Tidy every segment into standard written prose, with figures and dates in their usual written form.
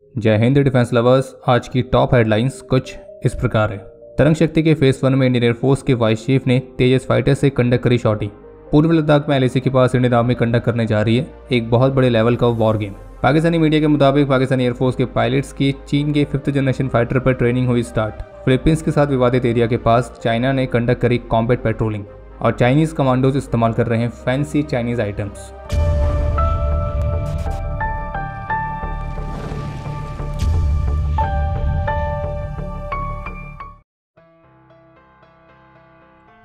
जय Hind defence lovers. आज की टॉप हेडलाइंस कुछ इस प्रकार है। तरंग शक्ति के फेज 1 में इंडियन एयरफोर्स के वाइस चीफ ने तेजस फाइटर से कंडक्ट करी शॉटी। पूर्वी लद्दाख में एलएसी के पास इंडियन आर्मी कंडक्ट करने जा रही है एक बहुत बड़े लेवल का वॉर गेम। पाकिस्तानी मीडिया के मुताबिक पाकिस्तानी एयरफोर्स के पायलट्स की चीन के 5th जनरेशन फाइटर पर ट्रेनिंग हुई स्टार्ट। फिलीपींस के साथ विवादित एरिया के पास चाइना ने कंडक्ट करी कॉम्बैट पेट्रोलिंग और चाइनीज कमांडोज इस्तेमाल कर रहे हैं फैंसी चाइनीज आइटम्स।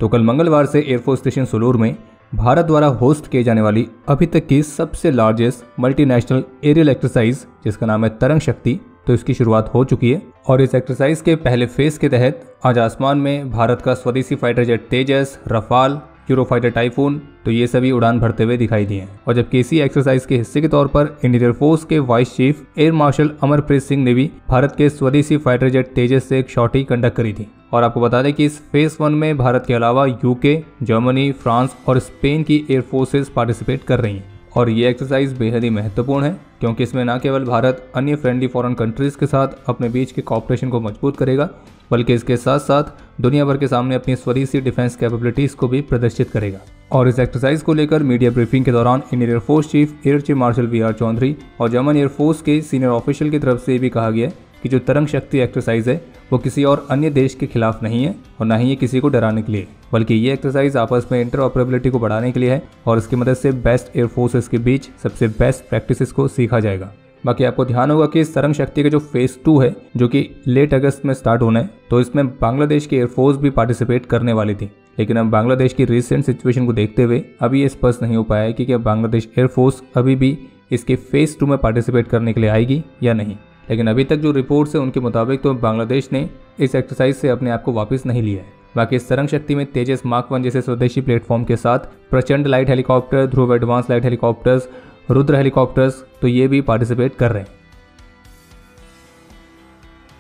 तो कल मंगलवार से एयरफोर्स स्टेशन सुलूर में भारत द्वारा होस्ट किए जाने वाली अभी तक की सबसे लार्जेस्ट मल्टीनेशनल एरियल एक्सरसाइज जिसका नाम है तरंग शक्ति, तो इसकी शुरुआत हो चुकी है। और इस एक्सरसाइज के पहले फेज के तहत आज आसमान में भारत का स्वदेशी फाइटर जेट तेजस, रफाल, यूरोफाइटर टाइफून, तो ये सभी उड़ान भरते हुए दिखाई दिए हैं। और जबकि इसी एक्सरसाइज के हिस्से के तौर पर इंडियन एयरफोर्स के vice chief air marshal Amarpreet Singh ने भी भारत के स्वदेशी फाइटर जेट तेजस से एक शॉटी कंडक्ट करी थी। और आपको बता दें कि इस फेज 1 में भारत के अलावा यूके, जर्मनी, फ्रांस और स्पेन की एयर फोर्सेज पार्टिसिपेट कर रही हैं। और ये एक्सरसाइज बेहद ही महत्वपूर्ण है क्योंकि इसमें न केवल भारत अन्य फ्रेंडली फॉरेन कंट्रीज के साथ अपने बीच के कॉपरेशन को मजबूत करेगा, बल्कि इसके साथ साथ दुनिया भर के सामने अपनी स्वदेशी डिफेंस कैपेबिलिटीज को भी प्रदर्शित करेगा। और इस एक्सरसाइज को लेकर मीडिया ब्रीफिंग के दौरान Indian air force chief air chief marshal V R Chaudhari और जर्मन एयरफोर्स के सीनियर ऑफिशियल की तरफ से भी कहा गया है कि जो तरंग शक्ति एक्सरसाइज है वो किसी और अन्य देश के खिलाफ नहीं है और ना ही ये किसी को डराने के लिए, बल्कि ये एक्सरसाइज आपस में इंटरऑपरेबिलिटी को बढ़ाने के लिए है और इसकी मदद से बेस्ट एयर फोर्सेस के बीच सबसे बेस्ट प्रैक्टिसेस को सीखा जाएगा। बाकी आपको ध्यान होगा कि इस तरंग शक्ति का जो फेज 2 है जो कि लेट अगस्त में स्टार्ट होना है, तो इसमें बांग्लादेश की एयरफोर्स भी पार्टिसिपेट करने वाली थी। लेकिन अब बांग्लादेश की रिसेंट सिचुएशन को देखते हुए अभी ये स्पष्ट नहीं हो पाया है कि क्या बांग्लादेश एयरफोर्स अभी भी इसके फेज 2 में पार्टिसिपेट करने के लिए आएगी या नहीं। लेकिन अभी तक जो रिपोर्ट्स है उनके मुताबिक तो बांग्लादेश ने इस एक्सरसाइज से अपने आप को वापस नहीं लिया है। बाकी इस तरंग शक्ति में तेजस मार्क 1 जैसे स्वदेशी प्लेटफॉर्म के साथ Prachand light helicopter, Dhruv advance light helicopters, Rudra helicopters, तो ये भी पार्टिसिपेट कर रहे हैं।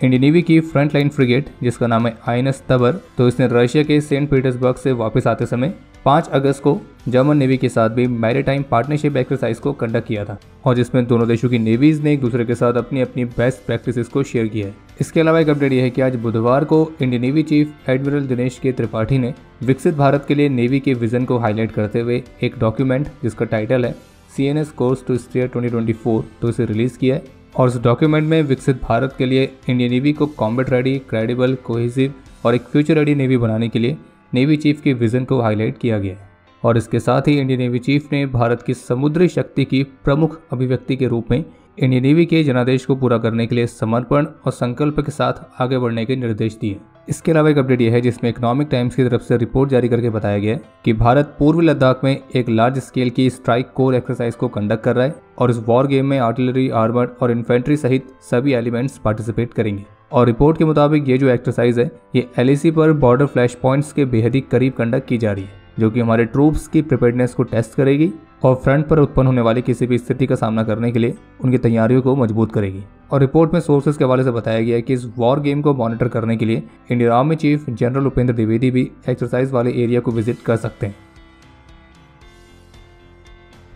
इंडियन नेवी की फ्रंट लाइन फ्रिगेट जिसका नाम है आईएनएस तबर, तो इसने रशिया के सेंट पीटर्सबर्ग से वापस आते समय 5 अगस्त को जर्मन नेवी के साथ भी मैरीटाइम पार्टनरशिप एक्सरसाइज को कंडक्ट किया था और जिसमें दोनों देशों की नेवीज ने एक दूसरे के साथ अपनी अपनी बेस्ट प्रैक्टिसेस को शेयर किया है। इसके अलावा एक अपडेट यह है कि आज बुधवार को Indian navy chief admiral Dinesh के त्रिपाठी ने विकसित भारत के लिए नेवी के विजन को हाईलाइट करते हुए एक डॉक्यूमेंट जिसका टाइटल है CNS कोर्स टू स्टीयर 2024, तो इसे रिलीज किया है। और इस डॉक्यूमेंट में विकसित भारत के लिए इंडियन नेवी को कॉम्बैट रेडी, क्रेडिबल, कोहेसिव और एक फ्यूचर रेडी नेवी बनाने के लिए नेवी चीफ के विजन को हाईलाइट किया गया है। और इसके साथ ही इंडियन नेवी चीफ ने भारत की समुद्री शक्ति की प्रमुख अभिव्यक्ति के रूप में इंडियन नेवी के जनादेश को पूरा करने के लिए समर्पण और संकल्प के साथ आगे बढ़ने के निर्देश दिए। इसके अलावा एक अपडेट यह है जिसमें इकोनॉमिक टाइम्स की तरफ से रिपोर्ट जारी करके बताया गया है कि भारत पूर्वी लद्दाख में एक लार्ज स्केल की स्ट्राइक कोर एक्सरसाइज को कंडक्ट कर रहा है और इस वॉर गेम में आर्टिलरी, आर्मर्ड और इन्फेंट्री सहित सभी एलिमेंट्स पार्टिसिपेट करेंगे। और रिपोर्ट के मुताबिक ये जो एक्सरसाइज है ये LAC पर बॉर्डर फ्लैश पॉइंट्स के बेहद ही करीब कंडक्ट की जा रही है, जो कि हमारे ट्रूप्स की प्रिपेयर्डनेस को टेस्ट करेगी और फ्रंट पर उत्पन्न होने वाली किसी भी स्थिति का सामना करने के लिए उनकी तैयारियों को मजबूत करेगी। और रिपोर्ट में सोर्सेज के हवाले से बताया गया है कि इस वॉर गेम को मॉनिटर करने के लिए Indian army chief general Upendra Dwivedi भी एक्सरसाइज वाले एरिया को विजिट कर सकते हैं।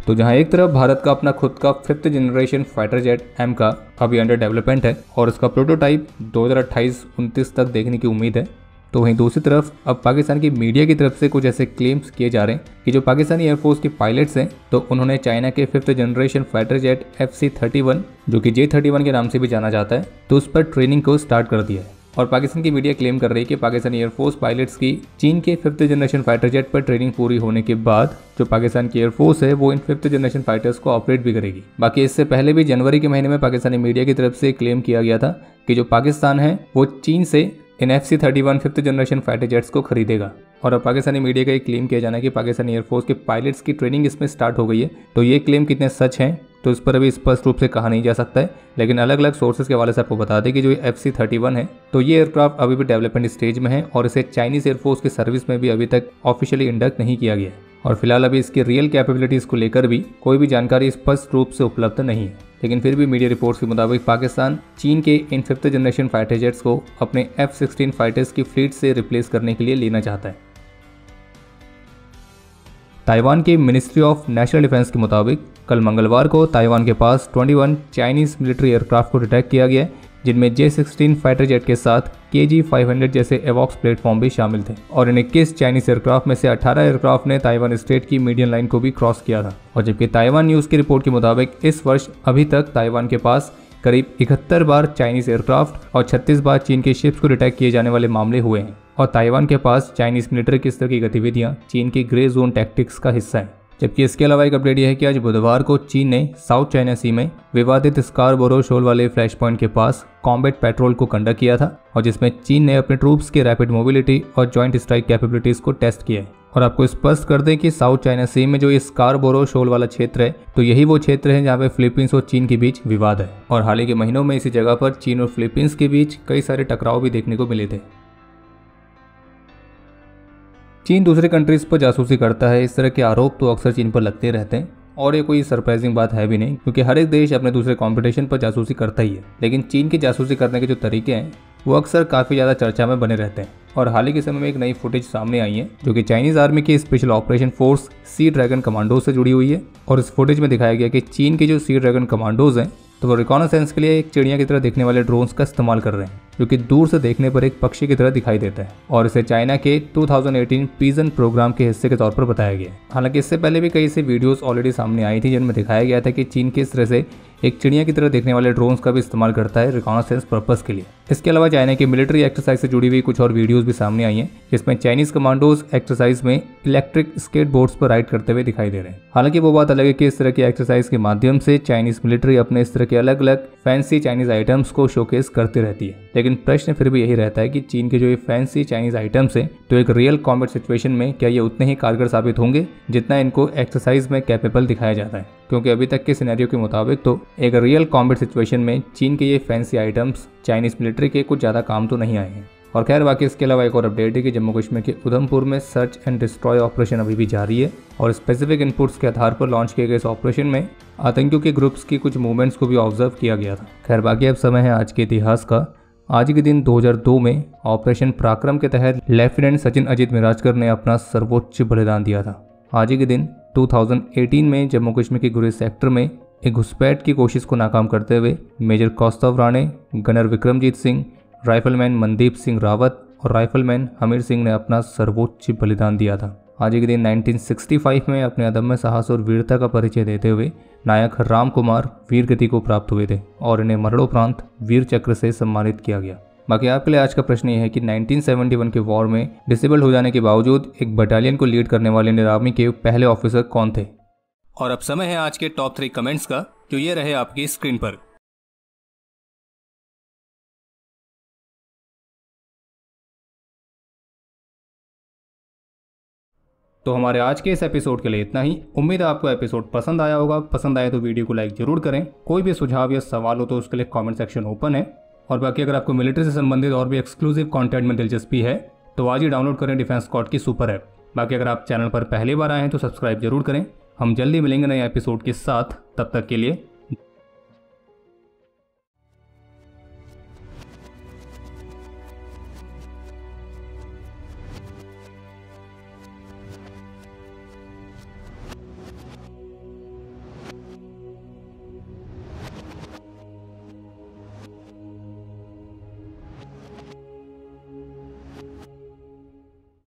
तो जहां एक तरफ भारत का अपना खुद का 5th generation fighter jet M का अभी अंडर डेवलपमेंट है और इसका प्रोटोटाइप 2028-29 तक देखने की उम्मीद है, तो वहीं दूसरी तरफ अब पाकिस्तान की मीडिया की तरफ से कुछ ऐसे क्लेम्स किए जा रहे हैं कि जो पाकिस्तानी एयरफोर्स के पायलट्स हैं तो उन्होंने चाइना के 5th generation fighter jet FC-31 जो कि J-31 के नाम से भी जाना जाता है, तो उस पर ट्रेनिंग को स्टार्ट कर दिया है। और पाकिस्तान की मीडिया क्लेम कर रही है कि पाकिस्तानी एयरफोर्स पायलट्स की चीन के 5th जनरेशन फाइटर जेट पर ट्रेनिंग पूरी होने के बाद जो पाकिस्तान की एयरफोर्स है वो इन 5th जनरेशन फाइटर्स को ऑपरेट भी करेगी। बाकी इससे पहले भी जनवरी के महीने में पाकिस्तानी मीडिया की तरफ से क्लेम किया गया था कि जो पाकिस्तान है वो चीन से इन FC-31 5th generation fighter jets को खरीदेगा। और अब पाकिस्तानी मीडिया का एक क्लेम किया जाना है कि पाकिस्तानी एयरफोर्स के पायलट्स की ट्रेनिंग इसमें स्टार्ट हो गई है, तो ये क्लेम कितने सच हैं तो इस पर अभी स्पष्ट रूप से कहा नहीं जा सकता है। लेकिन अलग अलग सोर्सेज के हवाले से आपको बता दें कि जो FC-31 है तो ये एयरक्राफ्ट अभी भी डेवलपमेंट स्टेज में है और इसे चाइनीज एयरफोर्स के सर्विस में भी अभी तक ऑफिशियली इंडक्ट नहीं किया गया है। और फिलहाल अभी इसकी रियल कैपेबिलिटीज को लेकर भी कोई भी जानकारी स्पष्ट रूप से उपलब्ध नहीं है। लेकिन फिर भी मीडिया रिपोर्ट्स के मुताबिक पाकिस्तान चीन के इन 5th जनरेशन फाइटर जेट्स को अपने F-16 फाइटर्स की फ्लीट से रिप्लेस करने के लिए लेना चाहता है। ताइवान की मिनिस्ट्री ऑफ नेशनल डिफेंस के मुताबिक कल मंगलवार को ताइवान के पास 21 चाइनीज मिलिट्री एयरक्राफ्ट को डिटेक्ट किया गया है, जिनमें J-16 फाइटर जेट के साथ KG-500 जैसे एवॉक्स प्लेटफॉर्म भी शामिल थे। और इन 21 चाइनीज एयरक्राफ्ट में से 18 एयरक्राफ्ट ने ताइवान स्टेट की मीडियन लाइन को भी क्रॉस किया था। और जबकि ताइवान न्यूज़ की रिपोर्ट के मुताबिक इस वर्ष अभी तक ताइवान के पास करीब 71 बार चाइनीज एयरक्राफ्ट और 36 बार चीन के शिप्स को डिटेक्ट किए जाने वाले मामले हुए हैं। और ताइवान के पास चाइनीज मिलिट्री की इस तरह की गतिविधियां चीन की ग्रे जोन टैक्टिक्स का हिस्सा है। जबकि इसके अलावा एक अपडेट यह है कि आज बुधवार को चीन ने साउथ चाइना सी में विवादित स्कारबोरो शोल वाले फ्लैश पॉइंट के पास कॉम्बैट पेट्रोल को कंडक्ट किया था, और जिसमें चीन ने अपने ट्रूप्स की रैपिड मोबिलिटी और जॉइंट स्ट्राइक कैपेबिलिटीज को टेस्ट किया है। और आपको स्पष्ट कर दें कि साउथ चाइना सी में जो ये स्कारबोरो शोल वाला क्षेत्र है, तो यही वो क्षेत्र है जहाँ पे फिलीपींस और चीन के बीच विवाद है। और हाल ही के महीनों में इसी जगह पर चीन और फिलीपींस के बीच कई सारे टकराव भी देखने को मिले थे। चीन दूसरे कंट्रीज पर जासूसी करता है, इस तरह के आरोप तो अक्सर चीन पर लगते रहते हैं, और ये कोई सरप्राइजिंग बात है भी नहीं, क्योंकि हर एक देश अपने दूसरे कंपटीशन पर जासूसी करता ही है। लेकिन चीन की जासूसी करने के जो तरीके हैं वो अक्सर काफ़ी ज़्यादा चर्चा में बने रहते हैं। और हाल ही के समय में एक नई फुटेज सामने आई है जो कि चाइनीज़ आर्मी की special operation force sea dragon commandos से जुड़ी हुई है। और इस फुटेज में दिखाया गया कि चीन के जो सी ड्रैगन कमांडोज हैं तो वो रिकॉनेसेंस के लिए एक चिड़िया की तरह दिखने वाले ड्रोन्स का इस्तेमाल कर रहे हैं, जो कि दूर से देखने पर एक पक्षी की तरह दिखाई देता है। और इसे चाइना के 2018 पीजन प्रोग्राम के हिस्से के तौर पर बताया गया है। हालांकि इससे पहले भी कई ऐसी वीडियोस ऑलरेडी सामने आई थी जिनमें दिखाया गया था कि चीन किस तरह से एक चिड़िया की तरह दिखने वाले ड्रोन्स का भी इस्तेमाल करता है रिकॉनेसेंस पर्पस के लिए। इसके अलावा चाइना की मिलिट्री एक्सरसाइज से जुड़ी हुई कुछ और वीडियोस भी सामने आई हैं, जिसमें चाइनीज कमांडोज एक्सरसाइज में इलेक्ट्रिक स्केट बोर्ड्स पर राइड करते हुए दिखाई दे रहे हैं। हालांकि वो बात अलग है कि इस तरह की एक्सरसाइज के माध्यम से चाइनीज मिलिट्री अपने इस तरह के अलग अलग फैंसी चाइनीज आइटम्स को शोकेस करती रहती है। लेकिन प्रश्न फिर भी यही रहता है कि चीन के जो ये फैंसी चाइनीज आइटम्स हैं तो एक रियल कॉम्बैट सिचुएशन में क्या ये उतने ही कारगर साबित होंगे जितना इनको एक्सरसाइज में कैपेबल दिखाया जाता है। क्योंकि अभी तक के सिनेरियो के मुताबिक तो एक रियल कॉम्बैट सिचुएशन में चीन के ये फैंसी आइटम्स चाइनीज मिलिट्री के कुछ ज़्यादा काम तो नहीं आए हैं। और खैर बाकी इसके अलावा एक और अपडेट है कि जम्मू कश्मीर के उधमपुर में सर्च एंड डिस्ट्रॉय ऑपरेशन अभी भी जारी है। और स्पेसिफिक इनपुट्स के आधार पर लॉन्च किए गए इस ऑपरेशन में आतंकियों के ग्रुप्स की कुछ मूवमेंट्स को भी ऑब्जर्व किया गया था। खैर बाकी अब समय है आज के इतिहास का। आज के दिन 2002 में ऑपरेशन पराक्रम के तहत लेफ्टिनेंट सचिन अजीत मिराजकर ने अपना सर्वोच्च बलिदान दिया था। आज के दिन 2018 में जम्मू कश्मीर के गुरेज सेक्टर में एक घुसपैठ की कोशिश को नाकाम करते हुए major Kaustav Rane, gunner Vikramjeet Singh, rifleman Mandeep Singh Rawat और राइफलमैन हमीर सिंह ने अपना सर्वोच्च बलिदान दिया था। आज के दिन 1965 में अपने अदम्य साहस और वीरता का परिचय देते हुए नायक राम कुमार वीर गति को प्राप्त हुए थे और इन्हें मरणोपरांत वीर चक्र से सम्मानित किया गया। बाकी आपके लिए आज का प्रश्न ये है कि 1971 के वॉर में डिसेबल्ड हो जाने के बावजूद एक बटालियन को लीड करने वाले इंडियन आर्मी के पहले ऑफिसर कौन थे। और अब समय है आज के टॉप 3 कमेंट्स का, जो ये रहे आपकी स्क्रीन पर। तो हमारे आज के इस एपिसोड के लिए इतना ही। उम्मीद है आपको एपिसोड पसंद आया होगा। पसंद आए तो वीडियो को लाइक जरूर करें। कोई भी सुझाव या सवाल हो तो उसके लिए कमेंट सेक्शन ओपन है। और बाकी अगर आपको मिलिट्री से संबंधित और भी एक्सक्लूसिव कंटेंट में दिलचस्पी है तो आज ही डाउनलोड करें डिफेंस स्क्वाड की सुपर ऐप। बाकी अगर आप चैनल पर पहली बार आए हैं तो सब्सक्राइब जरूर करें। हम जल्दी मिलेंगे नए एपिसोड के साथ, तब तक के लिए